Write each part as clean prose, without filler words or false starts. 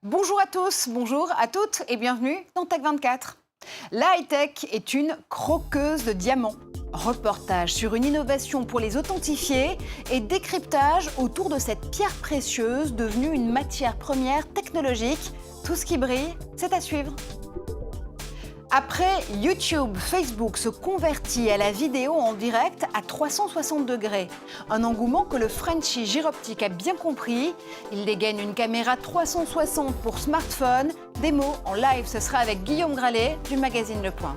Bonjour à tous, bonjour à toutes et bienvenue dans Tech24. La high-tech est une croqueuse de diamants. Reportage sur une innovation pour les authentifier et décryptage autour de cette pierre précieuse devenue une matière première technologique. Tout ce qui brille, c'est à suivre. Après YouTube, Facebook se convertit à la vidéo en direct à 360 degrés. Un engouement que le Frenchie Gyroptique a bien compris. Il dégaine une caméra 360 pour smartphone. Démo en live, ce sera avec Guillaume Gralet du magazine Le Point.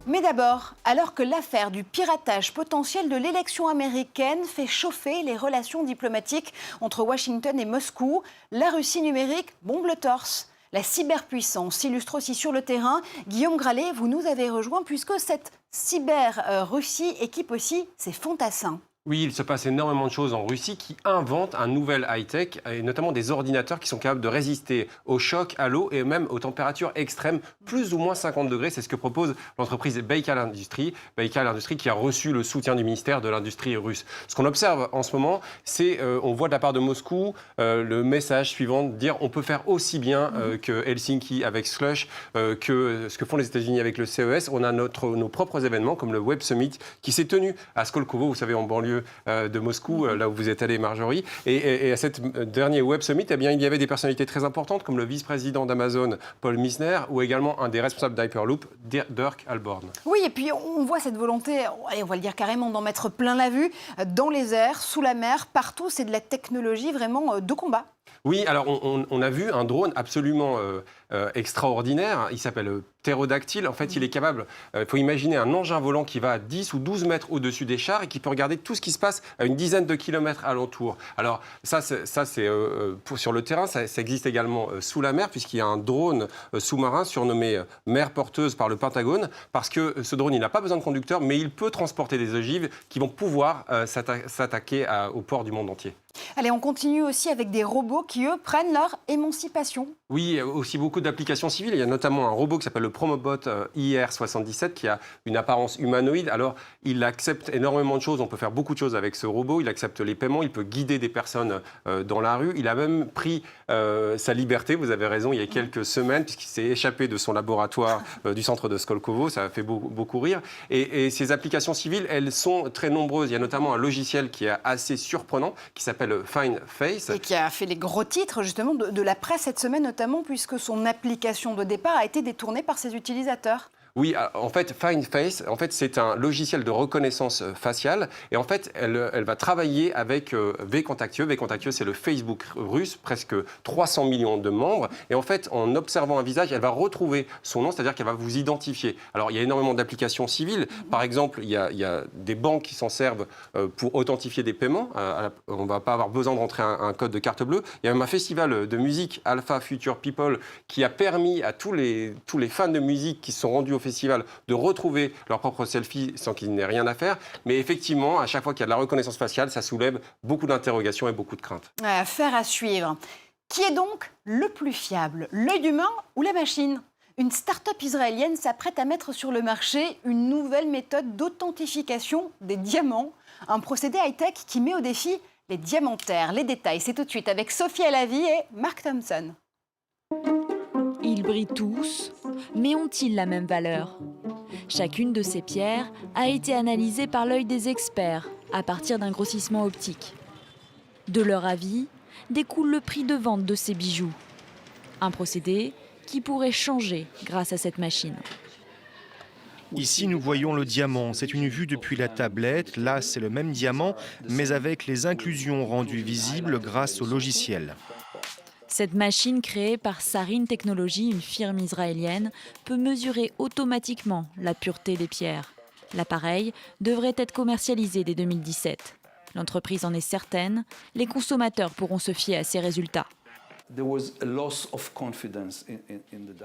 Mais d'abord, alors que l'affaire du piratage potentiel de l'élection américaine fait chauffer les relations diplomatiques entre Washington et Moscou, la Russie numérique bombe le torse. La cyberpuissance s'illustre aussi sur le terrain. Guillaume Gralet, vous nous avez rejoint puisque cette cyber-Russie équipe aussi ses fantassins. Oui, il se passe énormément de choses en Russie qui inventent un nouvel high-tech, et notamment des ordinateurs qui sont capables de résister au choc, à l'eau et même aux températures extrêmes, plus ou moins 50 degrés. C'est ce que propose l'entreprise Baikal Industries. Baikal Industries qui a reçu le soutien du ministère de l'Industrie russe. Ce qu'on observe en ce moment, c'est on voit de la part de Moscou le message suivant de dire on peut faire aussi bien que Helsinki avec Slush, que ce que font les États-Unis avec le CES. On a nos propres événements comme le Web Summit qui s'est tenu à Skolkovo, vous savez, en banlieue de Moscou, là où vous êtes allé, Marjorie. Et à cette dernier Web Summit, eh bien, il y avait des personnalités très importantes, comme le vice-président d'Amazon, Paul Misner, ou également un des responsables d'Hyperloop, Dirk Alborn. Oui, et puis on voit cette volonté, allez, on va le dire carrément, d'en mettre plein la vue, dans les airs, sous la mer, partout. C'est de la technologie vraiment de combat. Oui, alors on a vu un drone absolument extraordinaire. Il s'appelle ptérodactyle. En fait, il est capable, il faut imaginer un engin volant qui va à 10 ou 12 mètres au-dessus des chars et qui peut regarder tout ce qui se passe à une dizaine de kilomètres alentour. Alors ça c'est sur le terrain, ça existe également sous la mer, puisqu'il y a un drone sous-marin surnommé mer porteuse par le Pentagone, parce que ce drone, il n'a pas besoin de conducteur, mais il peut transporter des ogives qui vont pouvoir s'attaquer au port du monde entier. Allez, on continue aussi avec des robots qui, eux, prennent leur émancipation. Oui, il y a aussi beaucoup d'applications civiles. Il y a notamment un robot qui s'appelle le Promobot IR77 qui a une apparence humanoïde. Alors, il accepte énormément de choses. On peut faire beaucoup de choses avec ce robot. Il accepte les paiements. Il peut guider des personnes dans la rue. Il a même pris sa liberté, vous avez raison, il y a quelques semaines, puisqu'il s'est échappé de son laboratoire du centre de Skolkovo. Ça a fait beaucoup rire. Et ces applications civiles, elles sont très nombreuses. Il y a notamment un logiciel qui est assez surprenant, qui s'appelle Find Face. Et qui a fait les gros titres, justement, de la presse cette semaine, notamment puisque son application de départ a été détournée par ses utilisateurs. Oui, en fait, Find Face, en fait, c'est un logiciel de reconnaissance faciale. Et en fait, elle va travailler avec vContactieux. vContactieux, c'est le Facebook russe, presque 300 millions de membres. Et en fait, en observant un visage, elle va retrouver son nom, c'est-à-dire qu'elle va vous identifier. Alors, il y a énormément d'applications civiles. Par exemple, il y a des banques qui s'en servent pour authentifier des paiements. On ne va pas avoir besoin de rentrer un code de carte bleue. Il y a même un festival de musique, Alpha Future People, qui a permis à tous les fans de musique qui se sont rendus au festival de retrouver leur propre selfie sans qu'il n'ait rien à faire. Mais effectivement, à chaque fois qu'il y a de la reconnaissance faciale, ça soulève beaucoup d'interrogations et beaucoup de craintes. Affaire à suivre. Qui est donc le plus fiable, l'œil humain ou la machine ? Une start-up israélienne s'apprête à mettre sur le marché une nouvelle méthode d'authentification des diamants. Un procédé high-tech qui met au défi les diamantaires. Les détails, c'est tout de suite avec Sophie Alavi et Mark Thompson. Ils brillent tous, mais ont-ils la même valeur ? Chacune de ces pierres a été analysée par l'œil des experts à partir d'un grossissement optique. De leur avis, découle le prix de vente de ces bijoux. Un procédé qui pourrait changer grâce à cette machine. Ici, nous voyons le diamant. C'est une vue depuis la tablette. Là, c'est le même diamant, mais avec les inclusions rendues visibles grâce au logiciel. Cette machine créée par Sarin Technologies, une firme israélienne, peut mesurer automatiquement la pureté des pierres. L'appareil devrait être commercialisé dès 2017. L'entreprise en est certaine, les consommateurs pourront se fier à ses résultats.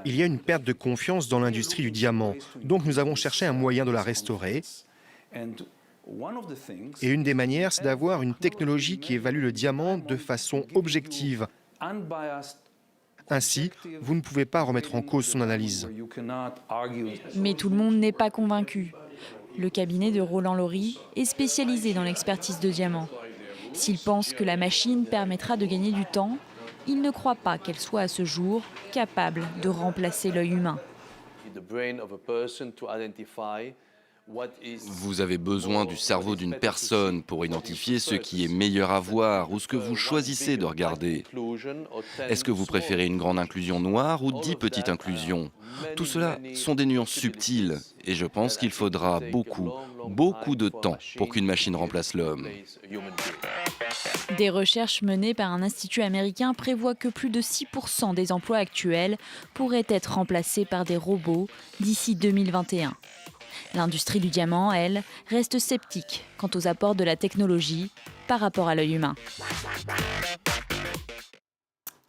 Il y a une perte de confiance dans l'industrie du diamant, donc nous avons cherché un moyen de la restaurer. Et une des manières, c'est d'avoir une technologie qui évalue le diamant de façon objective. Ainsi, vous ne pouvez pas remettre en cause son analyse. Mais tout le monde n'est pas convaincu. Le cabinet de Roland Laurie est spécialisé dans l'expertise de diamants. S'il pense que la machine permettra de gagner du temps, il ne croit pas qu'elle soit à ce jour capable de remplacer l'œil humain. Vous avez besoin du cerveau d'une personne pour identifier ce qui est meilleur à voir ou ce que vous choisissez de regarder. Est-ce que vous préférez une grande inclusion noire ou 10 petites inclusions? Tout cela sont des nuances subtiles et je pense qu'il faudra beaucoup de temps pour qu'une machine remplace l'homme. Des recherches menées par un institut américain prévoient que plus de 6% des emplois actuels pourraient être remplacés par des robots d'ici 2021. L'industrie du diamant, elle, reste sceptique quant aux apports de la technologie par rapport à l'œil humain.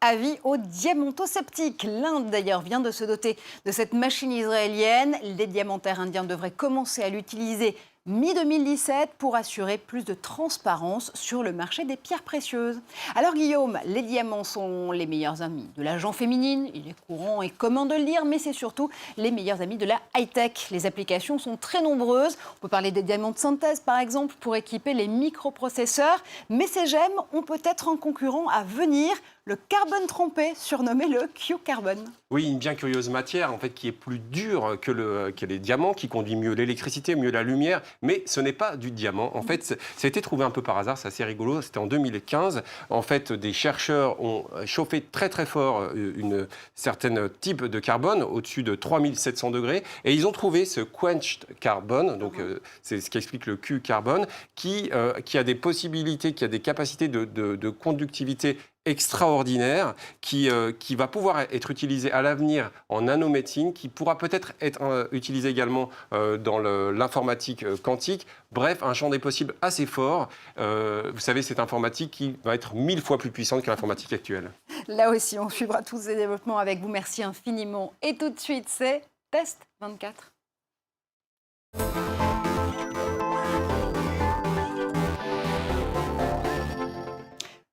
Avis aux diamantosceptiques. L'Inde, d'ailleurs, vient de se doter de cette machine israélienne. Les diamantaires indiens devraient commencer à l'utiliser mi-2017 pour assurer plus de transparence sur le marché des pierres précieuses. Alors Guillaume, les diamants sont les meilleurs amis de la gente féminine. Il est courant et commun de le dire, mais c'est surtout les meilleurs amis de la high-tech. Les applications sont très nombreuses. On peut parler des diamants de synthèse, par exemple, pour équiper les microprocesseurs. Mais ces gemmes ont peut-être un concurrent à venir, le carbone trempé, surnommé le Q-carbone. Oui, une bien curieuse matière, en fait, qui est plus dure que les diamants, qui conduit mieux l'électricité, mieux la lumière, mais ce n'est pas du diamant. En fait, ça a été trouvé un peu par hasard, c'est assez rigolo, c'était en 2015. En fait, des chercheurs ont chauffé très très fort une certaine type de carbone, au-dessus de 3700 degrés, et ils ont trouvé ce quenched carbone, donc c'est ce qui explique le Q-carbone, qui a des possibilités, qui a des capacités de conductivité extraordinaire qui va pouvoir être utilisé à l'avenir en nanomédecine, qui pourra peut-être être utilisé également dans l'informatique quantique. Bref, un champ des possibles assez fort. Vous savez, cette informatique qui va être 1000 fois plus puissante que l'informatique actuelle. Là aussi, on suivra tous ces développements avec vous. Merci infiniment. Et tout de suite, c'est Test 24.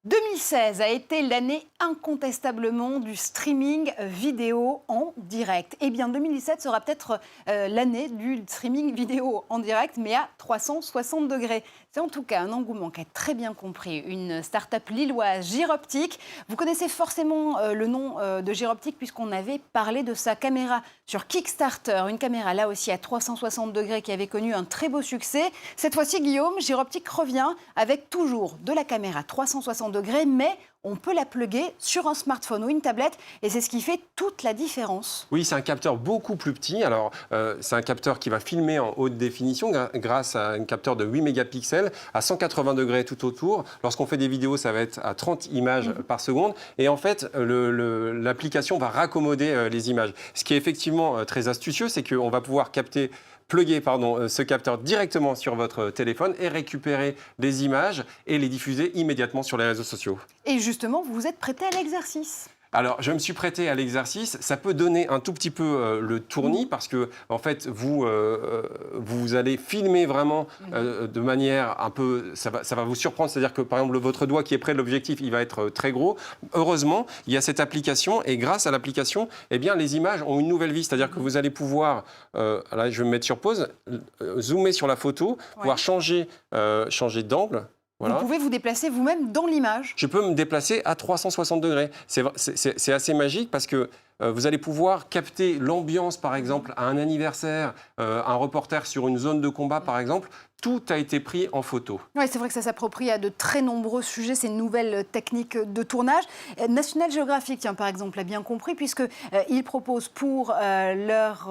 2016 a été l'année incontestablement du streaming vidéo en direct. Eh bien, 2017 sera peut-être l'année du streaming vidéo en direct, mais à 360 degrés. C'est en tout cas un engouement qu'a très bien compris une start-up lilloise, Gyroptique. Vous connaissez forcément le nom de Gyroptique puisqu'on avait parlé de sa caméra sur Kickstarter. Une caméra là aussi à 360 degrés qui avait connu un très beau succès. Cette fois-ci, Guillaume, Gyroptique revient avec toujours de la caméra 360 degrés, mais on peut la plugger sur un smartphone ou une tablette et c'est ce qui fait toute la différence. Oui, c'est un capteur beaucoup plus petit. Alors, c'est un capteur qui va filmer en haute définition grâce à un capteur de 8 mégapixels à 180 degrés tout autour. Lorsqu'on fait des vidéos, ça va être à 30 images par seconde. Et en fait, l'application va raccommoder les images. Ce qui est effectivement très astucieux, c'est qu'on va pouvoir plugger ce capteur directement sur votre téléphone et récupérer des images et les diffuser immédiatement sur les réseaux sociaux. Et justement, vous vous êtes prêté à l'exercice. Alors, je me suis prêté à l'exercice. Ça peut donner un tout petit peu le tournis parce que, en fait, vous allez filmer vraiment de manière un peu... Ça va vous surprendre. C'est-à-dire que, par exemple, votre doigt qui est près de l'objectif, il va être très gros. Heureusement, il y a cette application et grâce à l'application, eh bien, les images ont une nouvelle vie. C'est-à-dire que vous allez pouvoir... là, je vais me mettre sur pause, zoomer sur la photo, pouvoir changer d'angle. Voilà. Vous pouvez vous déplacer vous-même dans l'image. Je peux me déplacer à 360 degrés. C'est assez magique parce que vous allez pouvoir capter l'ambiance, par exemple, à un anniversaire, un reporter sur une zone de combat, par exemple. Tout a été pris en photo. Oui, c'est vrai que ça s'approprie à de très nombreux sujets, ces nouvelles techniques de tournage. National Geographic, tiens, par exemple, l'a bien compris, puisqu'ils proposent pour leurs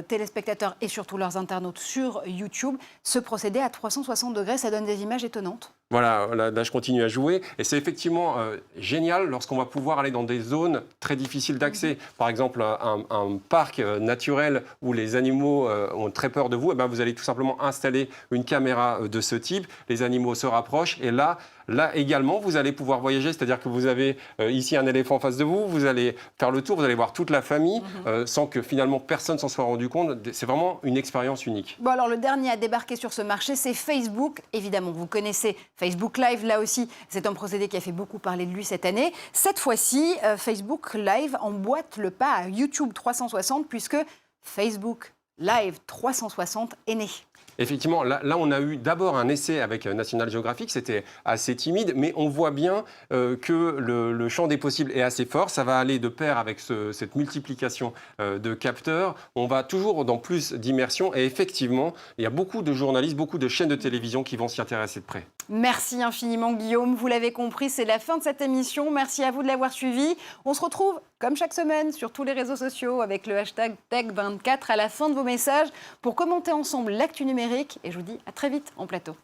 téléspectateurs et surtout leurs internautes sur YouTube ce procédé à 360 degrés. Ça donne des images étonnantes. Voilà, là je continue à jouer. Et c'est effectivement génial lorsqu'on va pouvoir aller dans des zones très difficiles d'accès. Par exemple, un parc naturel où les animaux ont très peur de vous, et bien vous allez tout simplement installer une caméra de ce type. Les animaux se rapprochent et là également, vous allez pouvoir voyager, c'est-à-dire que vous avez ici un éléphant en face de vous, vous allez faire le tour, vous allez voir toute la famille sans que finalement personne s'en soit rendu compte. C'est vraiment une expérience unique. Bon, alors le dernier à débarquer sur ce marché, c'est Facebook. Évidemment, vous connaissez Facebook Live, là aussi, c'est un procédé qui a fait beaucoup parler de lui cette année. Cette fois-ci, Facebook Live emboîte le pas à YouTube 360 puisque Facebook Live 360 est né. Effectivement, là, on a eu d'abord un essai avec National Geographic, c'était assez timide, mais on voit bien que le champ des possibles est assez fort. Ça va aller de pair avec cette multiplication de capteurs. On va toujours dans plus d'immersion et effectivement, il y a beaucoup de journalistes, beaucoup de chaînes de télévision qui vont s'y intéresser de près. Merci infiniment Guillaume, vous l'avez compris, c'est la fin de cette émission. Merci à vous de l'avoir suivi. On se retrouve comme chaque semaine sur tous les réseaux sociaux avec le hashtag Tech24 à la fin de vos messages pour commenter ensemble l'actu numérique et je vous dis à très vite en plateau.